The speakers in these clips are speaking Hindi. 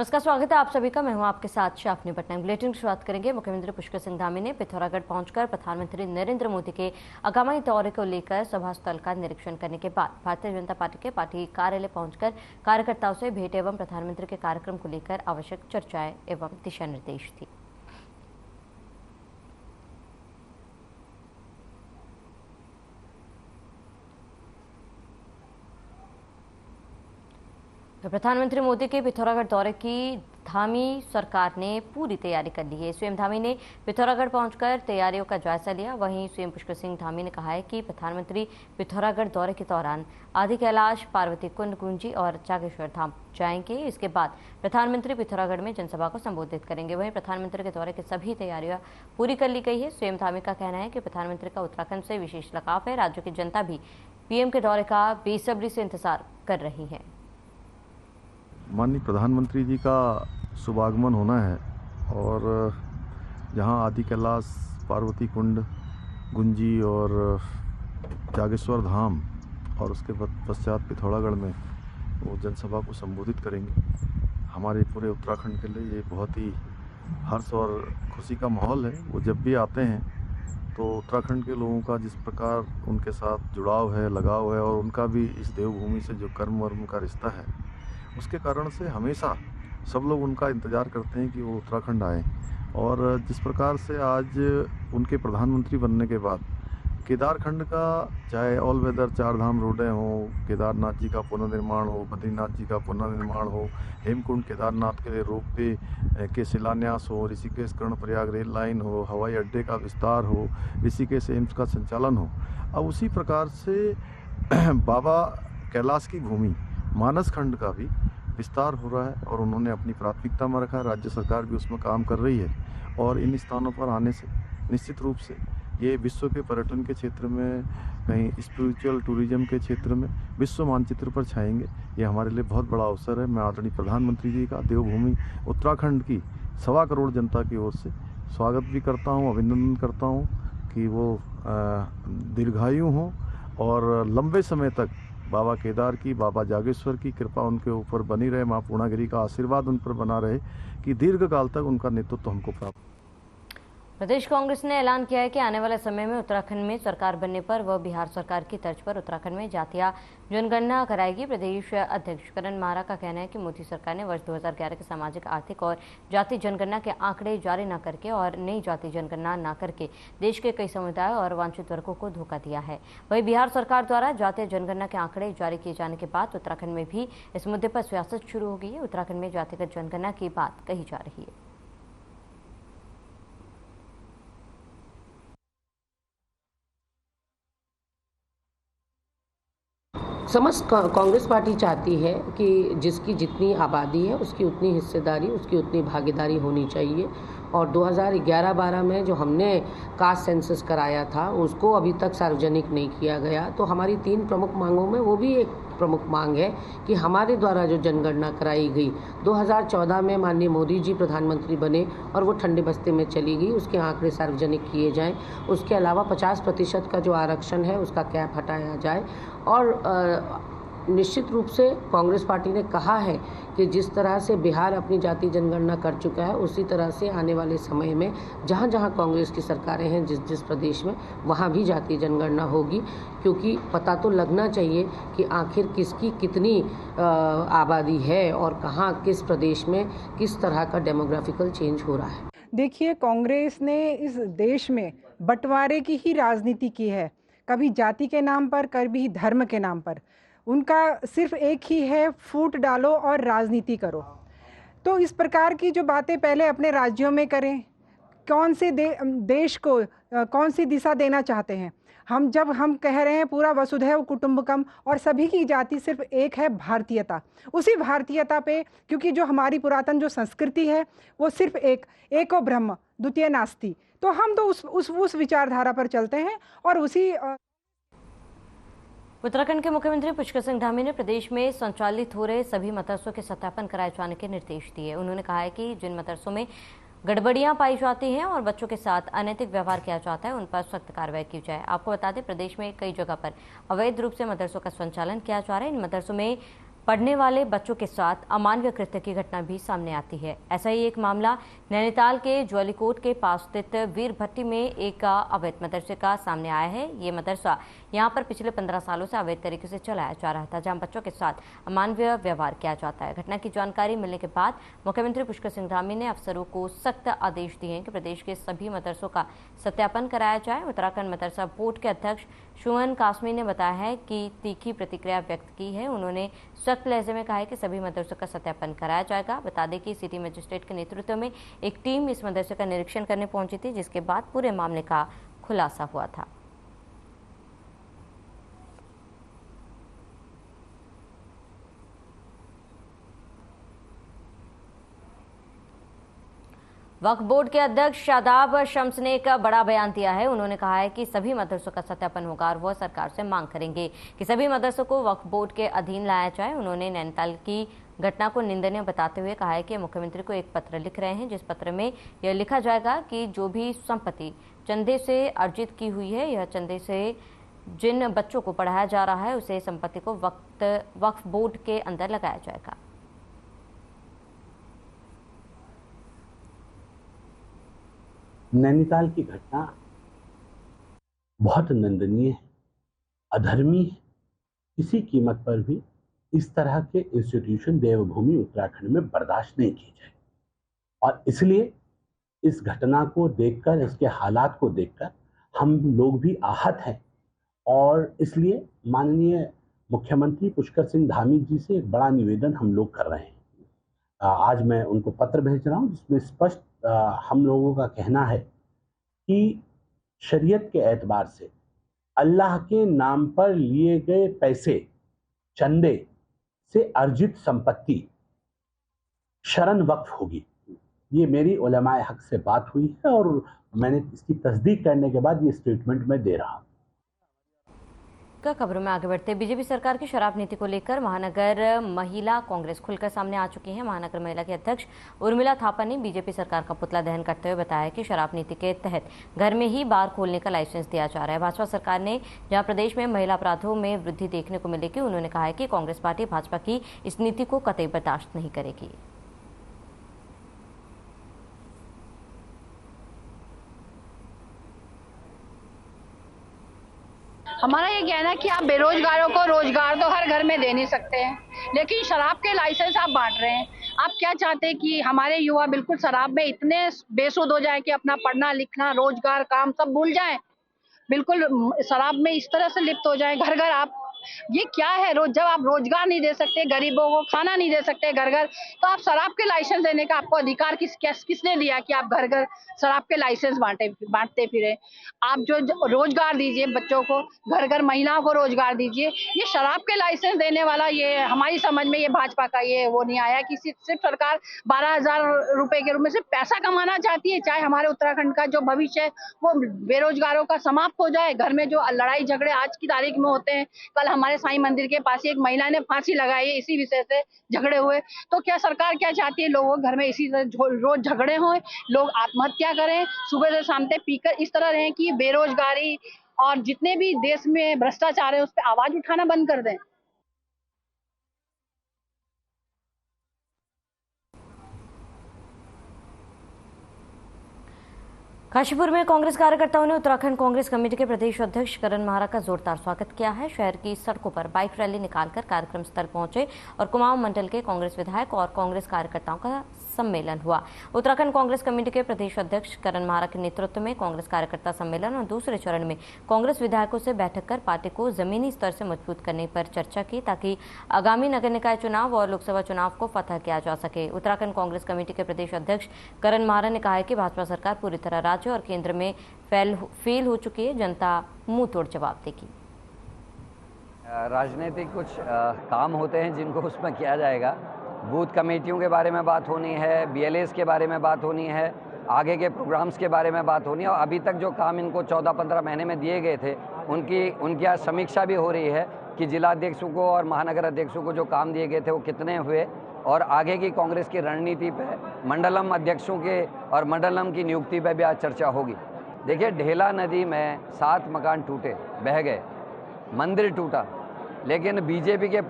नमस्कार, स्वागत है आप सभी का। मैं हूं आपके साथ शाफनी पटनायक। बुलेटिन की शुरुआत करेंगे। मुख्यमंत्री पुष्कर सिंह धामी ने पिथौरागढ़ पहुंचकर प्रधानमंत्री नरेंद्र मोदी के आगामी दौरे को लेकर सभा स्थल का निरीक्षण करने के बाद भारतीय जनता पार्टी के पार्टी कार्यालय पहुंचकर कार्यकर्ताओं से भेंट एवं प्रधानमंत्री के कार्यक्रम को लेकर आवश्यक चर्चाएं एवं दिशा निर्देश दी। प्रधानमंत्री मोदी के पिथौरागढ़ दौरे की धामी सरकार ने पूरी तैयारी कर ली है। स्वयं धामी ने पिथौरागढ़ पहुंचकर तैयारियों का जायजा लिया। वहीं स्वयं पुष्कर सिंह धामी ने कहा है कि प्रधानमंत्री पिथौरागढ़ दौरे के दौरान आदि कैलाश, पार्वती कुंड, गुंजी और जागेश्वर धाम जाएंगे। इसके बाद प्रधानमंत्री पिथौरागढ़ में जनसभा को संबोधित करेंगे। वहीं प्रधानमंत्री के दौरे की सभी तैयारियां पूरी कर ली गई है। स्वयं धामी का कहना है कि प्रधानमंत्री का उत्तराखंड से विशेष लगाव है। राज्य की जनता भी पीएम के दौरे का बेसब्री से इंतजार कर रही है। माननीय प्रधानमंत्री जी का शुभागमन होना है और जहां आदि कैलाश, पार्वती कुंड, गुंजी और जागेश्वर धाम और उसके पश्चात पिथौरागढ़ में वो जनसभा को संबोधित करेंगे। हमारे पूरे उत्तराखंड के लिए ये बहुत ही हर्ष और खुशी का माहौल है। वो जब भी आते हैं तो उत्तराखंड के लोगों का जिस प्रकार उनके साथ जुड़ाव है, लगाव है और उनका भी इस देवभूमि से जो कर्म वर्म का रिश्ता है, उसके कारण से हमेशा सब लोग उनका इंतज़ार करते हैं कि वो उत्तराखंड आए। और जिस प्रकार से आज उनके प्रधानमंत्री बनने के बाद केदारखंड का, चाहे ऑल वेदर 4 धाम रोडें हो, केदारनाथ जी का पुनर्निर्माण हो, बद्रीनाथ जी का पुनर्निर्माण हो, हेमकुंड केदारनाथ के लिए रोपवे के शिलान्यास हो, ऋषिकेश कर्णप्रयाग रेल लाइन हो, हवाई अड्डे का विस्तार हो, ऋषिकेश एम्स का संचालन हो, अब उसी प्रकार से बाबा कैलाश की भूमि मानस खंड का भी विस्तार हो रहा है और उन्होंने अपनी प्राथमिकता में रखा है। राज्य सरकार भी उसमें काम कर रही है और इन स्थानों पर आने से निश्चित रूप से ये विश्व के पर्यटन के क्षेत्र में, कहीं स्पिरिचुअल टूरिज्म के क्षेत्र में विश्व मानचित्र पर छाएंगे। ये हमारे लिए बहुत बड़ा अवसर है। मैं आदरणीय प्रधानमंत्री जी का देवभूमि उत्तराखंड की 1.25 करोड़ जनता की ओर से स्वागत भी करता हूँ, अभिनंदन करता हूँ कि वो दीर्घायु हों और लंबे समय तक बाबा केदार की, बाबा जागेश्वर की कृपा उनके ऊपर बनी रहे, माँ पूर्णागिरी का आशीर्वाद उन पर बना रहे कि दीर्घ काल तक उनका नेतृत्व हमको प्राप्त। प्रदेश कांग्रेस ने ऐलान किया है कि आने वाले समय में उत्तराखंड में सरकार बनने पर वह बिहार सरकार की तर्ज पर उत्तराखंड में जातीय जनगणना कराएगी। प्रदेश अध्यक्ष करण माहरा का कहना है कि मोदी सरकार ने वर्ष 2011 के सामाजिक, आर्थिक और जाति जनगणना के आंकड़े जारी न करके और नई जाति जनगणना न करके देश के कई समुदाय और वांछित वर्गों को धोखा दिया है। वहीं बिहार सरकार द्वारा जातीय जनगणना के आंकड़े जारी किए जाने के बाद उत्तराखंड में भी इस मुद्दे पर सियासत शुरू हो गई है। उत्तराखंड में जातिगत जनगणना की बात कही जा रही है। समस्त कांग्रेस पार्टी चाहती है कि जिसकी जितनी आबादी है उसकी उतनी हिस्सेदारी, उसकी उतनी भागीदारी होनी चाहिए। और 2011-12 में जो हमने कास्ट सेंसस कराया था उसको अभी तक सार्वजनिक नहीं किया गया। तो हमारी 3 प्रमुख मांगों में वो भी एक प्रमुख मांग है कि हमारे द्वारा जो जनगणना कराई गई 2014 में माननीय मोदी जी प्रधानमंत्री बने और वो ठंडे बस्ते में चली गई, उसके आंकड़े सार्वजनिक किए जाएं। उसके अलावा 50% का जो आरक्षण है उसका कैप हटाया जाए। और निश्चित रूप से कांग्रेस पार्टी ने कहा है कि जिस तरह से बिहार अपनी जाति जनगणना कर चुका है उसी तरह से आने वाले समय में जहां जहां कांग्रेस की सरकारें हैं, जिस जिस प्रदेश में, वहां भी जाति जनगणना होगी। क्योंकि पता तो लगना चाहिए कि आखिर किसकी कितनी आबादी है और कहां किस प्रदेश में किस तरह का डेमोग्राफिकल चेंज हो रहा है। देखिए, कांग्रेस ने इस देश में बंटवारे की ही राजनीति की है, कभी जाति के नाम पर, कभी धर्म के नाम पर। उनका सिर्फ एक ही है, फूट डालो और राजनीति करो। तो इस प्रकार की जो बातें पहले अपने राज्यों में करें, कौन से देश को कौन सी दिशा देना चाहते हैं। जब हम कह रहे हैं पूरा वसुधैव कुटुंबकम और सभी की जाति सिर्फ एक है, भारतीयता। उसी भारतीयता पे, क्योंकि जो हमारी पुरातन जो संस्कृति है वो सिर्फ एको ब्रह्म द्वितीय नास्ति, तो हम तो उस विचारधारा पर चलते हैं और उसी। उत्तराखंड के मुख्यमंत्री पुष्कर सिंह धामी ने प्रदेश में संचालित हो रहे सभी मदरसों के सत्यापन कराए जाने के निर्देश दिए। उन्होंने कहा है कि जिन मदरसों में गड़बड़ियां पाई जाती हैं और बच्चों के साथ अनैतिक व्यवहार किया जाता है उन पर सख्त कार्रवाई की जाए। आपको बता दें, प्रदेश में कई जगह पर अवैध रूप से मदरसों का संचालन किया जा रहा है। इन मदरसों में पढ़ने वाले बच्चों के साथ अमानवीय कृत्य की घटना भी सामने आती है। ऐसा ही एक मामला नैनीताल के ज्वालीकोट के पास स्थित वीर भट्टी में एक अवैध मदरसे का सामने आया है। ये मदरसा यहाँ पर पिछले 15 सालों से अवैध तरीके से चलाया जा रहा था, जहाँ बच्चों के साथ अमानवीय व्यवहार किया जाता है। घटना की जानकारी मिलने के बाद मुख्यमंत्री पुष्कर सिंह धामी ने अफसरों को सख्त आदेश दिए हैं कि प्रदेश के सभी मदरसों का सत्यापन कराया जाए। उत्तराखंड मदरसा बोर्ड के अध्यक्ष शुअन कासमी ने बताया है कि तीखी प्रतिक्रिया व्यक्त की है। उन्होंने सख्त लहजे में कहा है कि सभी मदरसों का सत्यापन कराया जाएगा। बता दें कि सिटी मजिस्ट्रेट के नेतृत्व में एक टीम इस मदरसे का निरीक्षण करने पहुंची थी, जिसके बाद पूरे मामले का खुलासा हुआ था। वक्फ बोर्ड के अध्यक्ष शादाब शम्स ने एक बड़ा बयान दिया है। उन्होंने कहा है कि सभी मदरसों का सत्यापन होगा और वह सरकार से मांग करेंगे कि सभी मदरसों को वक्फ बोर्ड के अधीन लाया जाए। उन्होंने नैनीताल की घटना को निंदनीय बताते हुए कहा है कि मुख्यमंत्री को एक पत्र लिख रहे हैं, जिस पत्र में यह लिखा जाएगा कि जो भी संपत्ति चंदे से अर्जित की हुई है, यह चंदे से जिन बच्चों को पढ़ाया जा रहा है, उसे संपत्ति को वक्फ बोर्ड के अंदर लगाया जाएगा। नैनीताल की घटना बहुत निंदनीय है, अधर्मी है। किसी कीमत पर भी इस तरह के इंस्टीट्यूशन देवभूमि उत्तराखंड में बर्दाश्त नहीं किए जाए और इसलिए इस घटना को देखकर, इसके हालात को देखकर हम लोग भी आहत हैं और इसलिए माननीय मुख्यमंत्री पुष्कर सिंह धामी जी से एक बड़ा निवेदन हम लोग कर रहे हैं। आज मैं उनको पत्र भेज रहा हूं, जिसमें स्पष्ट हम लोगों का कहना है कि शरीयत के एतबार से अल्लाह के नाम पर लिए गए पैसे, चंदे से अर्जित संपत्ति शरन वक्फ होगी। ये मेरी उलमाए हक से बात हुई है और मैंने इसकी तस्दीक करने के बाद ये स्टेटमेंट मैं दे रहा हूं। खबरों में आगे बढ़ते, बीजेपी सरकार की शराब नीति को लेकर महानगर महिला कांग्रेस खुलकर सामने आ चुकी है। महानगर महिला के अध्यक्ष उर्मिला थापा ने बीजेपी सरकार का पुतला दहन करते हुए बताया कि शराब नीति के तहत घर में ही बार खोलने का लाइसेंस दिया जा रहा है। भाजपा सरकार ने जहां प्रदेश में महिला अपराधों में वृद्धि देखने को मिलेगी, उन्होंने कहा है कि कांग्रेस पार्टी भाजपा की इस नीति को कतई बर्दाश्त नहीं करेगी। हमारा ये कहना है कि आप बेरोजगारों को रोजगार तो हर घर में दे नहीं सकते हैं, लेकिन शराब के लाइसेंस आप बांट रहे हैं। आप क्या चाहते हैं कि हमारे युवा बिल्कुल शराब में इतने बेसुध हो जाए कि अपना पढ़ना लिखना, रोजगार, काम सब भूल जाएं, बिल्कुल शराब में इस तरह से लिप्त हो जाएं। घर घर आप ये क्या है? जब आप रोजगार नहीं दे सकते, गरीबों को खाना नहीं दे सकते घर घर, तो आप शराब के लाइसेंस देने का आपको अधिकार किसने दिया कि आप घर घर शराब के लाइसेंस बांटते फिरे? आप जो रोजगार दीजिए बच्चों को, घर घर महिलाओं को रोजगार दीजिए। ये शराब के लाइसेंस देने वाला, ये हमारी समझ में ये भाजपा का ये वो नहीं आया कि सिर्फ सरकार 12,000 रुपए के रूप में सिर्फ पैसा कमाना चाहती है। चाहे हमारे उत्तराखंड का जो भविष्य है वो बेरोजगारों का समाप्त हो जाए। घर में जो लड़ाई झगड़े आज की तारीख में होते हैं, कल हमारे साईं मंदिर के पास एक महिला ने फांसी लगाई है, इसी विषय से झगड़े हुए। तो क्या सरकार क्या चाहती है? लोगों घर में इसी तरह रोज झगड़े हों, लोग आत्महत्या करें, सुबह से शाम तक पीकर इस तरह रहें कि बेरोजगारी और जितने भी देश में भ्रष्टाचार है उस पर आवाज उठाना बंद कर दें। काशीपुर में कांग्रेस कार्यकर्ताओं ने उत्तराखंड कांग्रेस कमेटी के प्रदेश अध्यक्ष करण महारा का जोरदार स्वागत किया है। शहर की सड़कों पर बाइक रैली निकालकर कार्यक्रम स्थल पहुंचे और कुमाऊं मंडल के कांग्रेस विधायक और कांग्रेस कार्यकर्ताओं का सम्मेलन हुआ। उत्तराखंड कांग्रेस कमेटी के प्रदेश अध्यक्ष करण महारा के नेतृत्व में कांग्रेस कार्यकर्ता सम्मेलन और दूसरे चरण में कांग्रेस विधायकों से बैठक कर पार्टी को जमीनी स्तर से मजबूत करने पर चर्चा की, ताकि आगामी नगर निकाय चुनाव और लोकसभा चुनाव को फतह किया जा सके। उत्तराखंड कांग्रेस कमेटी के प्रदेश अध्यक्ष करण महारा ने कहा है कि भाजपा सरकार पूरी तरह राज्य और केंद्र में फेल हो चुकी है, जनता मुंह तोड़ जवाब देगी। राजनीतिक कुछ काम होते हैं जिनको उसमें किया जाएगा। बूथ कमेटियों के बारे में बात होनी है, BLAs के बारे में बात होनी है, आगे के प्रोग्राम्स के बारे में बात होनी है और अभी तक जो काम इनको 14-15 महीने में दिए गए थे उनकी आज समीक्षा भी हो रही है कि जिला अध्यक्षों को और महानगर अध्यक्षों को जो काम दिए गए थे वो कितने हुए और आगे की कांग्रेस की रणनीति पे, मंडलम अध्यक्षों के और मंडलम की नियुक्ति पे भी आज चर्चा होगी। देखिए, ढेला नदी में 7 मकान टूटे, बह गए, मंदिर टूटा, लेकिन बीजेपी के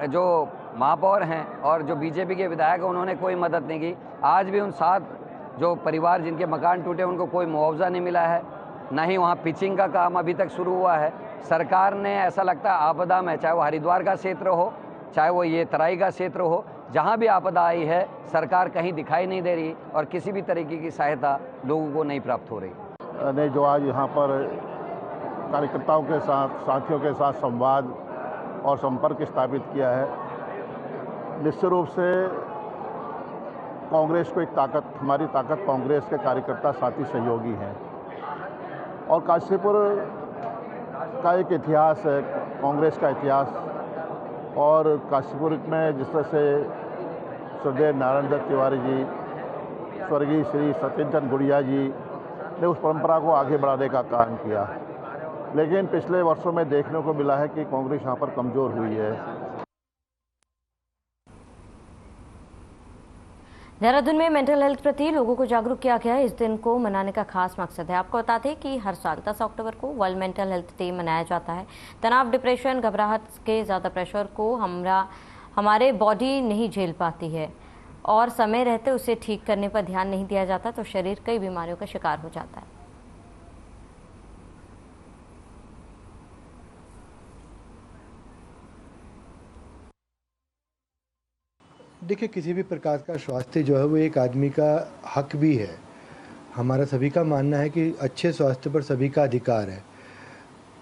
जो महापौर हैं और जो बीजेपी के विधायक हैं उन्होंने कोई मदद नहीं की। आज भी उन 7 जो परिवार जिनके मकान टूटे उनको कोई मुआवजा नहीं मिला है, ना ही वहाँ पिचिंग का काम अभी तक शुरू हुआ है। सरकार ने ऐसा लगता है आपदा में, चाहे वो हरिद्वार का क्षेत्र हो, चाहे वो ये तराई का क्षेत्र हो, जहाँ भी आपदा आई है सरकार कहीं दिखाई नहीं दे रही और किसी भी तरीके की सहायता लोगों को नहीं प्राप्त हो रही। ने जो आज यहाँ पर कार्यकर्ताओं के साथ, साथियों के साथ संवाद और संपर्क स्थापित किया है, निश्चित रूप से कांग्रेस को एक ताकत, हमारी ताकत कांग्रेस के कार्यकर्ता साथी सहयोगी हैं और काशीपुर का एक इतिहास है, कांग्रेस का इतिहास। और काशीपुर में जिस तरह से स्वर्गीय नारायण दत्त तिवारी जी, स्वर्गीय श्री सत्येंद्र चंद्र गुड़िया जी ने उस परंपरा को आगे बढ़ाने का काम किया, लेकिन पिछले वर्षों में देखने को मिला है कि कांग्रेस यहाँ पर कमज़ोर हुई है। देहरादून में मेंटल हेल्थ प्रति लोगों को जागरूक किया गया। इस दिन को मनाने का खास मकसद है। आपको बता दें कि हर साल 10 अक्टूबर को वर्ल्ड मेंटल हेल्थ डे मनाया जाता है। तनाव, डिप्रेशन, घबराहट के ज़्यादा प्रेशर को हमारे बॉडी नहीं झेल पाती है और समय रहते उसे ठीक करने पर ध्यान नहीं दिया जाता तो शरीर कई बीमारियों का शिकार हो जाता है। देखिए, किसी भी प्रकार का स्वास्थ्य जो है वो एक आदमी का हक भी है। हमारा सभी का मानना है कि अच्छे स्वास्थ्य पर सभी का अधिकार है।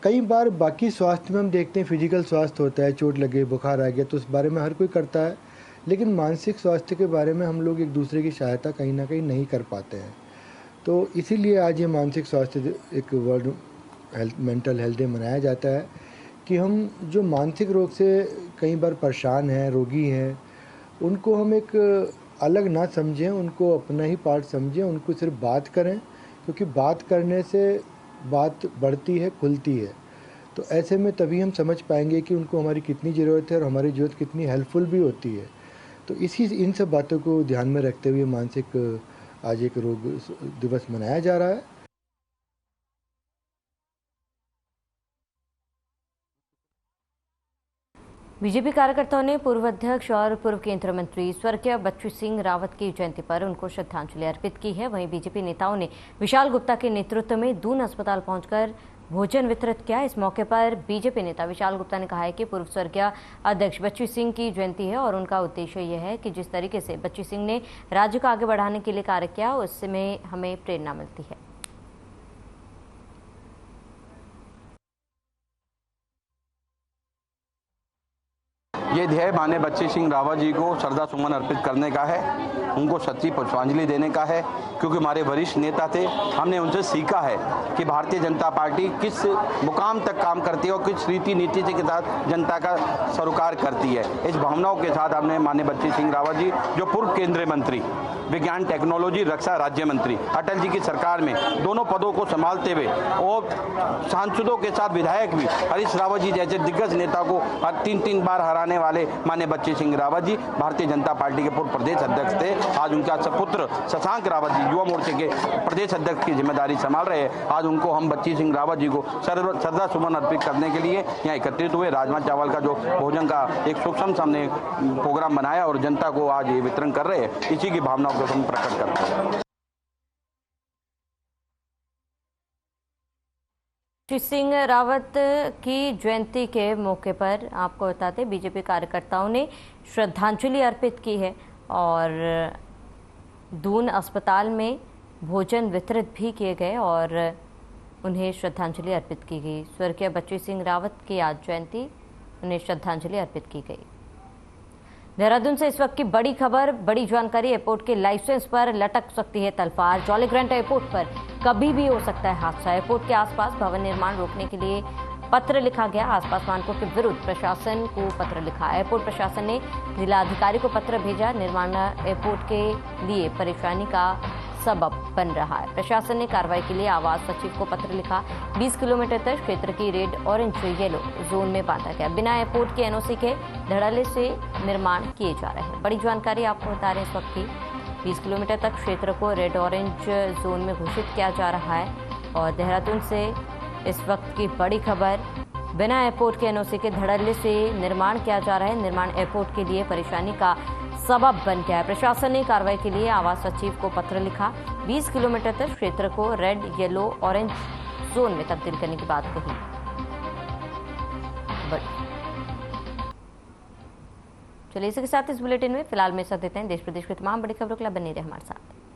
कई बार बाकी स्वास्थ्य में हम देखते हैं फिजिकल स्वास्थ्य होता है, चोट लगे, बुखार आ गया तो उस बारे में हर कोई करता है, लेकिन मानसिक स्वास्थ्य के बारे में हम लोग एक दूसरे की सहायता कहीं ना कहीं नहीं कर पाते हैं। तो इसीलिए आज ये मानसिक स्वास्थ्य एक वर्ल्ड मेंटल हेल्थ डे मनाया जाता है कि हम जो मानसिक रोग से कई बार परेशान हैं, रोगी हैं, उनको हम एक अलग ना समझें, उनको अपना ही पार्ट समझें, उनको सिर्फ बात करें, क्योंकि बात करने से बात बढ़ती है, खुलती है। तो ऐसे में तभी हम समझ पाएंगे कि उनको हमारी कितनी ज़रूरत है और हमारी ज़रूरत कितनी हेल्पफुल भी होती है। तो इन सब बातों को ध्यान में रखते हुए मानसिक आज एक रोग दिवस मनाया जा रहा है। बीजेपी कार्यकर्ताओं ने पूर्व अध्यक्ष और पूर्व केंद्रीय मंत्री स्वर्गीय बच्चू सिंह रावत की जयंती पर उनको श्रद्धांजलि अर्पित की है। वहीं बीजेपी नेताओं ने विशाल गुप्ता के नेतृत्व में दून अस्पताल पहुंचकर भोजन वितरित किया। इस मौके पर बीजेपी नेता विशाल गुप्ता ने कहा है कि पूर्व स्वर्गीय अध्यक्ष बच्चू सिंह की जयंती है और उनका उद्देश्य यह है कि जिस तरीके से बच्चू सिंह ने राज्य को आगे बढ़ाने के लिए कार्य किया उसमें हमें प्रेरणा मिलती है। ये ध्येय माननीय बच्चू सिंह रावत जी को श्रद्धा सुमन अर्पित करने का है, उनको सच्ची पुष्पांजलि देने का है, क्योंकि हमारे वरिष्ठ नेता थे। हमने उनसे सीखा है कि भारतीय जनता पार्टी किस मुकाम तक काम करती है और किस रीति नीति के साथ जनता का सरोकार करती है। इस भावनाओं के साथ हमने माननीय बच्चू सिंह रावत जी, जो पूर्व केंद्रीय मंत्री, विज्ञान टेक्नोलॉजी रक्षा राज्य मंत्री, अटल जी की सरकार में दोनों पदों को संभालते हुए और सांसदों के साथ विधायक भी हरीश रावत जी जैसे दिग्गज नेता को 3-3 बार हराने वाले माननीय बच्चू सिंह रावत जी भारतीय जनता पार्टी के पूर्व प्रदेश अध्यक्ष थे। आज उनका सपुत्र शशांक रावत जी युवा मोर्चे के प्रदेश अध्यक्ष की जिम्मेदारी संभाल रहे हैं। आज उनको हम बच्चू सिंह रावत जी को श्रद्धा सुमन अर्पित करने के लिए यहाँ एकत्रित हुए। राजमा चावल का जो भोजन का एक सूक्ष्म सामने प्रोग्राम बनाया और जनता को आज ये वितरण कर रहे हैं। इसी की भावनाओं को हम प्रकट करते हैं। श्री सिंह रावत की जयंती के मौके पर आपको बताते बीजेपी कार्यकर्ताओं ने श्रद्धांजलि अर्पित की है और दून अस्पताल में भोजन वितरित भी किए गए और उन्हें श्रद्धांजलि अर्पित की गई। स्वर्गीय बच्चू सिंह रावत की आज जयंती, उन्हें श्रद्धांजलि अर्पित की गई। देहरादून से इस वक्त की बड़ी खबर, बड़ी जानकारी। एयरपोर्ट के लाइसेंस पर लटक सकती है तलवार। जॉली ग्रांट एयरपोर्ट पर कभी भी हो सकता है हादसा। एयरपोर्ट के आसपास भवन निर्माण रोकने के लिए पत्र लिखा गया। आसपास मानकों के विरुद्ध प्रशासन को पत्र लिखा। एयरपोर्ट प्रशासन ने जिलाधिकारी को पत्र भेजा। निर्माण एयरपोर्ट के लिए परेशानी का सबब बन रहा है। प्रशासन ने कार्रवाई के लिए आवास सचिव को पत्र लिखा। 20 किलोमीटर तक क्षेत्र की रेड, ऑरेंज, येलो जोन में बांटा गया। बिना एयरपोर्ट के एनओसी के धड़ल्ले से निर्माण किए जा रहे हैं। बड़ी जानकारी आपको बता रहे हैं इस वक्त की। 20 किलोमीटर तक क्षेत्र को रेड ऑरेंज जोन में घोषित किया जा रहा है और देहरादून से इस वक्त की बड़ी खबर बिना एयरपोर्ट के एनओसी के धड़ल्ले से निर्माण किया जा रहा है। निर्माण एयरपोर्ट के लिए परेशानी का सबब बन गया है। प्रशासन ने कार्रवाई के लिए आवास सचिव को पत्र लिखा। 20 किलोमीटर तक क्षेत्र को रेड, येलो, ऑरेंज जोन में तब्दील करने की बात कही। चलिए इसी के साथ इस बुलेटिन में फिलहाल में साथ देते हैं देश प्रदेश की तमाम बड़ी खबरों के लिए बने रहे हमारे साथ।